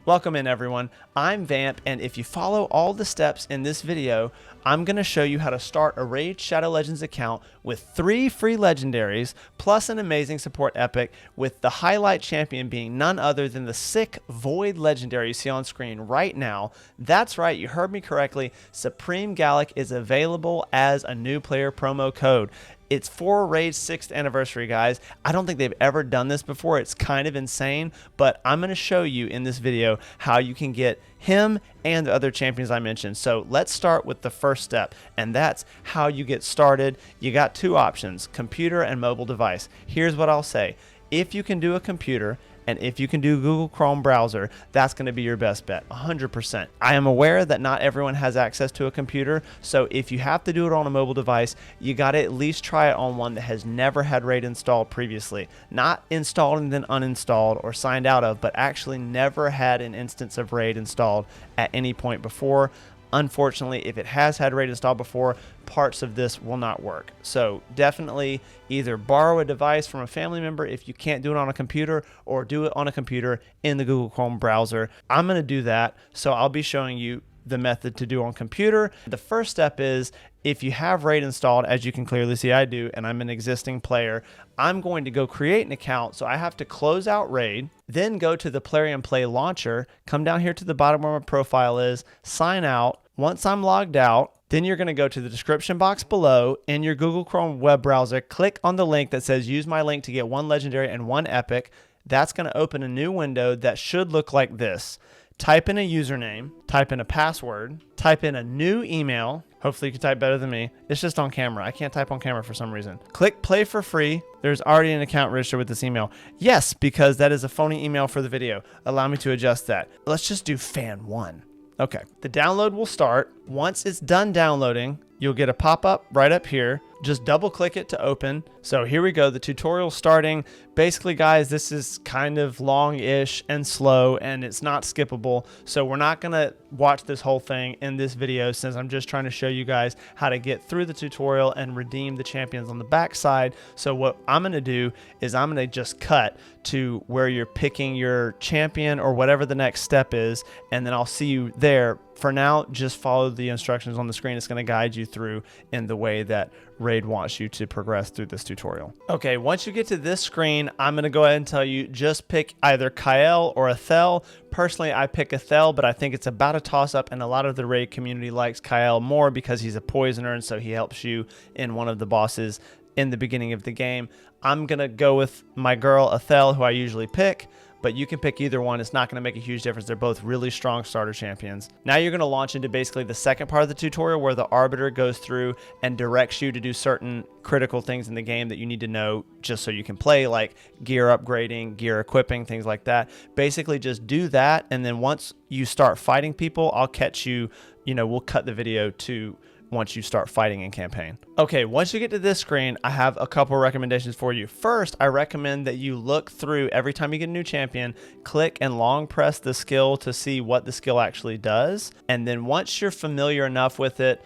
Welcome in everyone, I'm Vamp, and if you follow all the steps in this video, I'm going to show you how to start a Raid Shadow Legends account with 3 free legendaries, plus an amazing support epic, with the highlight champion being none other than the sick Void legendary you see on screen right now. That's right, you heard me correctly, Supreme Gallic is available as a new player promo code. It's for Raid's 6th anniversary, guys. I don't think they've ever done this before. It's kind of insane, but I'm going to show you in this video how you can get him and the other champions I mentioned. So let's start with the first step, and that's how you get started. You got 2 options, computer and mobile device. Here's what I'll say. If you can do a computer, and if you can do Google Chrome browser, that's going to be your best bet, 100%. I am aware that not everyone has access to a computer, so if you have to do it on a mobile device, you got to at least try it on one that has never had Raid installed previously. Not installed and then uninstalled or signed out of, but actually never had an instance of Raid installed at any point before. Unfortunately, if it has had Raid installed before, parts of this will not work. So definitely either borrow a device from a family member if you can't do it on a computer, or do it on a computer in the Google Chrome browser. I'm going to do that, so I'll be showing you the method to do on computer. The first step is, if you have Raid installed, as you can clearly see I do, and I'm an existing player, I'm going to go create an account. So I have to close out Raid, then go to the Play and Play launcher, come down here to the bottom where my profile is, sign out. Once I'm logged out, then you're going to go to the description box below in your Google Chrome web browser, click on the link that says use my link to get 1 legendary and 1 epic. That's going to open a new window that should look like this. Type in a username, type in a password, type in a new email. Hopefully you can type better than me. It's just on camera. I can't type on camera for some reason. Click play for free. There's already an account registered with this email. Yes, because that is a phony email for the video. Allow me to adjust that. Let's just do fan 1. Okay, the download will start. Once it's done downloading, you'll get a pop-up right up here. Just double click it to open. So here we go, the tutorial starting. Basically, guys, this is kind of long-ish and slow, and it's not skippable. So we're not gonna watch this whole thing in this video, since I'm just trying to show you guys how to get through the tutorial and redeem the champions on the back side. So what I'm gonna do is I'm gonna just cut to where you're picking your champion or whatever the next step is, and then I'll see you there. For now, just follow the instructions on the screen. It's going to guide you through in the way that Raid wants you to progress through this tutorial. Okay, once you get to this screen, I'm going to go ahead and tell you just pick either Kael or Athel. Personally, I pick Athel, but I think it's about a toss-up, and a lot of the Raid community likes Kael more because he's a poisoner, and so he helps you in one of the bosses in the beginning of the game. I'm going to go with my girl Athel, who I usually pick, but you can pick either one. It's not going to make a huge difference. They're both really strong starter champions. Now you're going to launch into basically the second part of the tutorial, where the Arbiter goes through and directs you to do certain critical things in the game that you need to know just so you can play, like gear upgrading, gear equipping, things like that. Basically just do that, and then once you start fighting people, I'll catch you, we'll cut the video to once you start fighting in campaign. Okay, once you get to this screen, I have a couple recommendations for you. First, I recommend that you look through every time you get a new champion, click and long press the skill to see what the skill actually does. And then once you're familiar enough with it,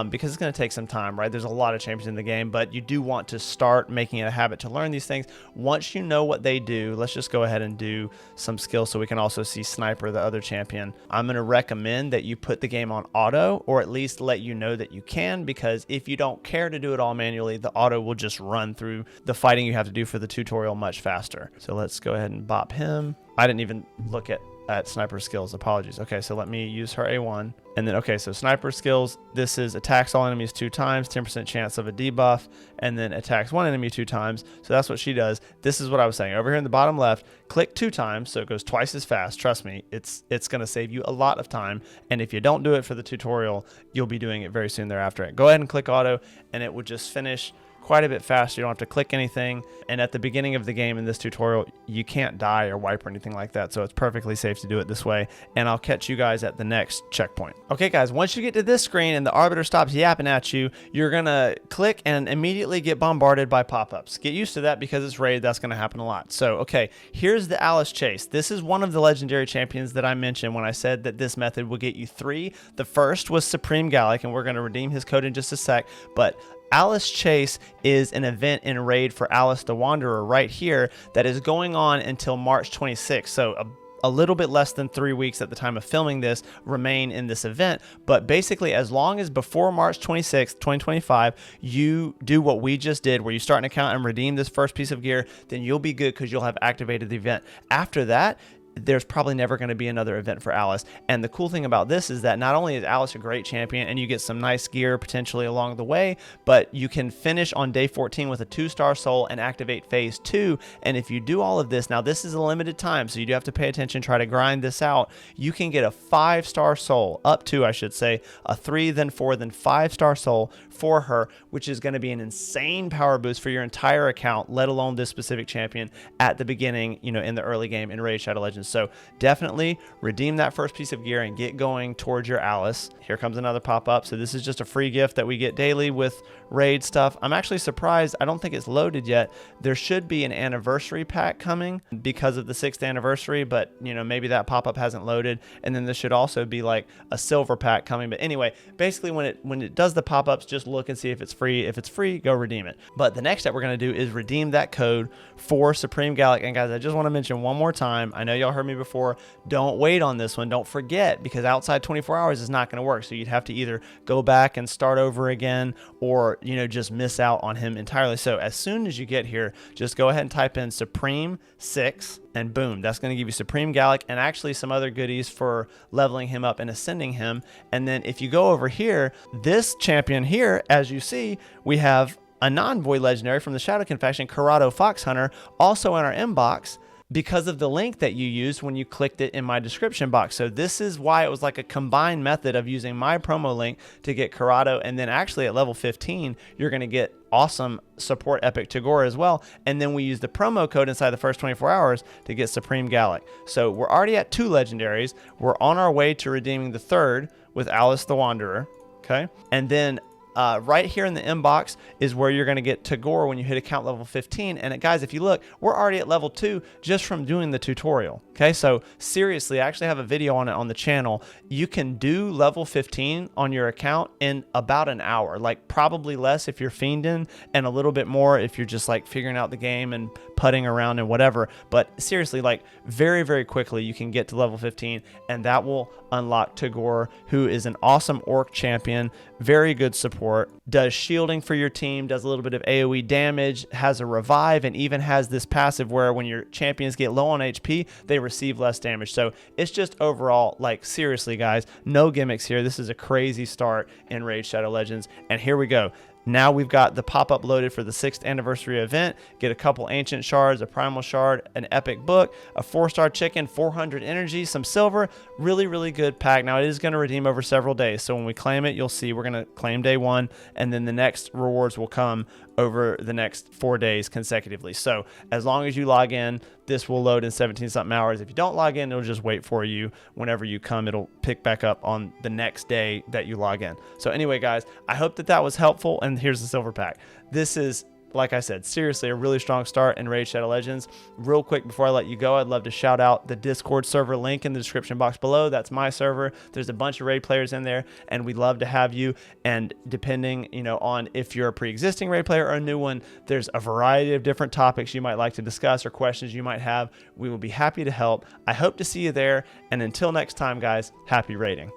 because it's going to take some time, right? There's a lot of champions in the game, but you do want to start making it a habit to learn these things. Once you know what they do, let's just go ahead and do some skills so we can also see Sniper, the other champion. I'm going to recommend that you put the game on auto, or at least let you know that you can, because if you don't care to do it all manually, the auto will just run through the fighting you have to do for the tutorial much faster. So let's go ahead and bop him. I didn't even look at Sniper skills, apologies. Okay, so let me use her A1, and then okay, so Sniper skills, this is attacks all enemies 2 times, 10% chance of a debuff, and then attacks 1 enemy 2 times. So that's what she does. This is what I was saying over here in the bottom left. Click 2 times, so it goes twice as fast. Trust me, it's going to save you a lot of time, and if you don't do it for the tutorial, you'll be doing it very soon thereafter. Go ahead and click auto, and it will just finish quite a bit faster. You don't have to click anything, and at the beginning of the game in this tutorial, you can't die or wipe or anything like that, so it's perfectly safe to do it this way, and I'll catch you guys at the next checkpoint. Okay guys, once you get to this screen and the Arbiter stops yapping at you, you're gonna click and immediately get bombarded by pop-ups. Get used to that because it's Raid, that's gonna happen a lot. So okay, here's the Alice Chase. This is one of the legendary champions that I mentioned when I said that this method will get you 3. The first was Supreme Gallic, and we're gonna redeem his code in just a sec, but Alice Chase is an event in Raid for Alice the Wanderer right here that is going on until March 26th. So a little bit less than 3 weeks at the time of filming this remain in this event. But basically, as long as before March 26th, 2025, you do what we just did, where you start an account and redeem this first piece of gear, then you'll be good because you'll have activated the event. After that, there's probably never going to be another event for Alice. And the cool thing about this is that not only is Alice a great champion and you get some nice gear potentially along the way, but you can finish on day 14 with a 2-star soul and activate phase 2. And if you do all of this, now this is a limited time, so you do have to pay attention, try to grind this out. You can get a 5-star soul, up to, I should say, a 3, then 4, then 5-star soul for her, which is going to be an insane power boost for your entire account, let alone this specific champion at the beginning, in the early game in Raid Shadow Legends. So definitely redeem that first piece of gear and get going towards your Alice. Here comes another pop-up. So this is just a free gift that we get daily with Raid stuff. I'm actually surprised. I don't think it's loaded yet. There should be an anniversary pack coming because of the 6th anniversary, but maybe that pop-up hasn't loaded. And then there should also be like a silver pack coming. But anyway, basically when it does the pop-ups, just look and see if it's free. If it's free, go redeem it. But the next step we're going to do is redeem that code for Supreme Gallic. And guys, I just want to mention one more time, I know y'all heard me before, don't wait on this one. Don't forget, because outside 24 hours is not going to work. So you'd have to either go back and start over again, or just miss out on him entirely. So as soon as you get here, just go ahead and type in Supreme 6, and boom, that's going to give you Supreme Gallic and actually some other goodies for leveling him up and ascending him. And then if you go over here, this champion here, as you see, we have a non-void legendary from the Shadow Confection, Karato Fox Hunter, also in our inbox, because of the link that you used when you clicked it in my description box. So this is why it was like a combined method of using my promo link to get Karato, and then actually at level 15, you're going to get awesome support epic Tagoar as well. And then we use the promo code inside the first 24 hours to get Supreme Gallic. So we're already at 2 legendaries. We're on our way to redeeming the 3rd with Alice the Wanderer. Okay. And then right here in the inbox is where you're going to get Tagoar when you hit account level 15. And guys, if you look, we're already at level 2 just from doing the tutorial. Okay, so seriously, I actually have a video on it on the channel. You can do level 15 on your account in about an hour, like probably less if you're fiending, and a little bit more if you're just like figuring out the game and putting around and whatever. But seriously, like very, very quickly, you can get to level 15, and that will unlock Tagoar, who is an awesome orc champion, very good support, does shielding for your team, does a little bit of AoE damage, has a revive, and even has this passive where when your champions get low on HP, they receive less damage. So it's just overall, like, seriously guys, no gimmicks here. This is a crazy start in Raid Shadow Legends, and here we go. Now we've got the pop-up loaded for the 6th anniversary event. Get a couple ancient shards, a primal shard, an epic book, a 4-star chicken, 400 energy, some silver. Really, really good pack. Now it is going to redeem over several days. So when we claim it, you'll see we're going to claim day 1, and then the next rewards will come over the next 4 days consecutively. So as long as you log in, this will load in 17 something hours. If you don't log in, it'll just wait for you. Whenever you come, it'll pick back up on the next day that you log in. So anyway, guys, I hope that that was helpful. And here's the silver pack. This is, like I said, seriously a really strong start in Raid Shadow Legends. Real quick before I let you go, I'd love to shout out the Discord server link in the description box below. That's my server. There's a bunch of Raid players in there, and we'd love to have you. And depending, on if you're a pre-existing Raid player or a new one, there's a variety of different topics you might like to discuss or questions you might have. We will be happy to help. I hope to see you there. And until next time, guys, happy raiding.